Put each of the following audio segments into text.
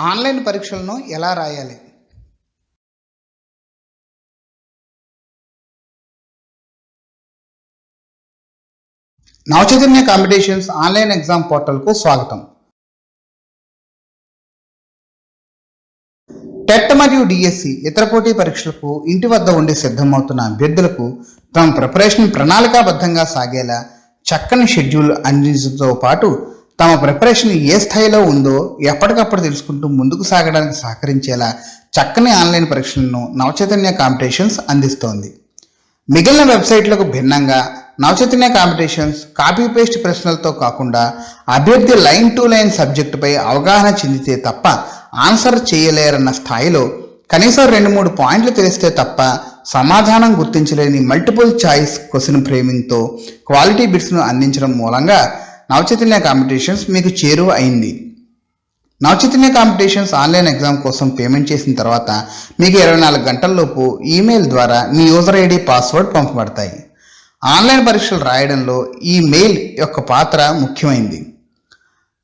Online పరీక్షలను ఎలా రాయాలి? నవచైతన్య కాంపిటీషన్స్ ఆన్లైన్ ఎగ్జామ్ పోర్టల్కు స్వాగతం. టెట్ మరియు డిఎస్సి ఇతర పోటీ పరీక్షలకు ఇంటి వద్ద ఉండి సిద్ధమవుతున్న అభ్యర్థులకు తమ ప్రిపరేషన్ ప్రణాళికాబద్ధంగా సాగేలా చక్కని షెడ్యూల్ అందించడంతో పాటు తమ ప్రిపరేషన్ ఏ స్థాయిలో ఉందో ఎప్పటికప్పుడు తెలుసుకుంటూ ముందుకు సాగడానికి సహకరించేలా చక్కని ఆన్లైన్ పరీక్షలను నవచైతన్య కాంపిటీషన్స్ అందిస్తోంది. మిగిలిన వెబ్సైట్లకు భిన్నంగా నవచైతన్య కాంపిటీషన్స్ కాపీ పేస్ట్ ప్రశ్నలతో కాకుండా అభ్యర్థి లైన్ టు లైన్ సబ్జెక్టుపై అవగాహన చెందితే తప్ప ఆన్సర్ చేయలేరన్న స్థాయిలో కనీసం 2-3 పాయింట్లు తెలిస్తే తప్ప సమాధానం గుర్తించలేని మల్టిపుల్ చాయిస్ క్వశ్చన్ ఫ్రేమింగ్తో క్వాలిటీ బిట్స్ను అందించడం మూలంగా నవచైతన్య కాంపిటీషన్స్ మీకు చేరువ అయింది. నవచైతన్య కాంపిటీషన్స్ ఆన్లైన్ ఎగ్జామ్ కోసం పేమెంట్ చేసిన తర్వాత మీకు 24 గంటల్లోపు ఈమెయిల్ ద్వారా మీ యూజర్ ఐడి పాస్వర్డ్ పంపబడతాయి. ఆన్లైన్ పరీక్షలు రాయడంలో ఈ మెయిల్ యొక్క పాత్ర ముఖ్యమైనది.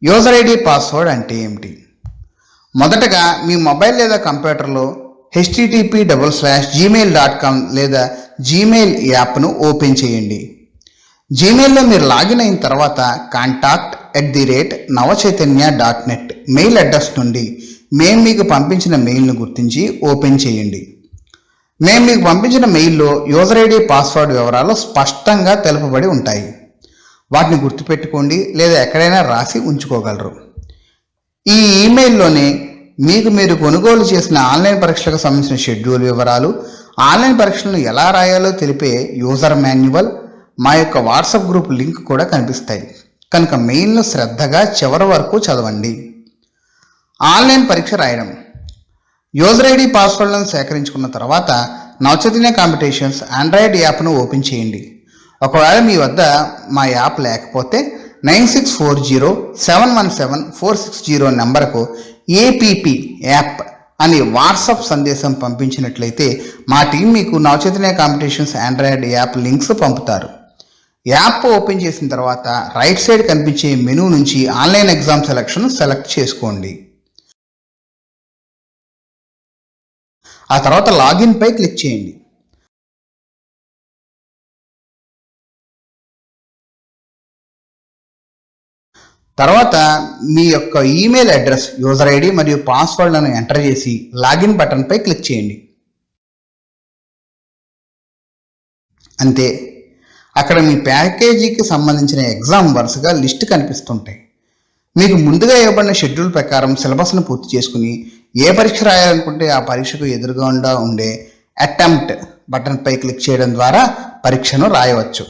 యూజర్ ఐడి పాస్వర్డ్ అంటే ఏమిటి? మొదటగా మీ మొబైల్ లేదా కంప్యూటర్లో http://gmail.com లేదా జీమెయిల్ యాప్ను ఓపెన్ చేయండి. జీమెయిల్లో మీరు లాగిన్ అయిన తర్వాత contact@navchaitanya.net మెయిల్ అడ్రస్ నుండి మేము మీకు పంపించిన మెయిల్ను గుర్తించి ఓపెన్ చేయండి. మేము మీకు పంపించిన మెయిల్లో యూజర్ ఐడి పాస్వర్డ్ వివరాలు స్పష్టంగా తెలుపబడి ఉంటాయి. వాటిని గుర్తుపెట్టుకోండి లేదా ఎక్కడైనా రాసి ఉంచుకోగలరు. ఈ ఈమెయిల్లోనే మీరు కొనుగోలు చేసిన ఆన్లైన్ పరీక్షలకు సంబంధించిన షెడ్యూల్ వివరాలు, ఆన్లైన్ పరీక్షలను ఎలా రాయాలో తెలిపే యూజర్ మాన్యువల్, మా యొక్క వాట్సాప్ గ్రూప్ లింక్ కూడా కనిపిస్తాయి. కనుక మెయిల్ను శ్రద్ధగా చివరి వరకు చదవండి. ఆన్లైన్ పరీక్ష రాయడం. యూజర్ ఐడి పాస్వర్డ్లను సేకరించుకున్న తర్వాత నవచైతన్య కాంపిటీషన్స్ ఆండ్రాయిడ్ యాప్ను ఓపెన్ చేయండి. ఒకవేళ మీ వద్ద మా యాప్ లేకపోతే 9640717460 నెంబర్కు ఏపీపీ యాప్ అని వాట్సాప్ సందేశం పంపించినట్లయితే మా టీం మీకు Navachaitanya competitions Android app links పంపుతారు. యాప్ ఓపెన్ చేసిన తర్వాత రైట్ సైడ్ కనిపించే మెనూ నుంచి ఆన్లైన్ ఎగ్జామ్ సెలెక్ట్ చేసుకోండి. ఆ తర్వాత లాగిన్ పై క్లిక్ చేయండి. తర్వాత మీ యొక్క ఈమెయిల్ అడ్రస్, యూజర్ ఐడి మరియు పాస్వర్డ్లను ఎంటర్ చేసి లాగిన్ బటన్ పై క్లిక్ చేయండి. అంతే. అక్కడ మీ ప్యాకేజీకి సంబంధించిన ఎగ్జామ్ వరుసగా లిస్ట్ కనిపిస్తుంటాయి. మీకు ముందుగా ఇవ్వబడిన షెడ్యూల్ ప్రకారం సిలబస్ను పూర్తి చేసుకుని ఏ పరీక్ష రాయాలనుకుంటే ఆ పరీక్షకు ఎదురుగా ఉండే అటెంప్ట్ బటన్పై క్లిక్ చేయడం ద్వారా పరీక్షను రాయవచ్చు.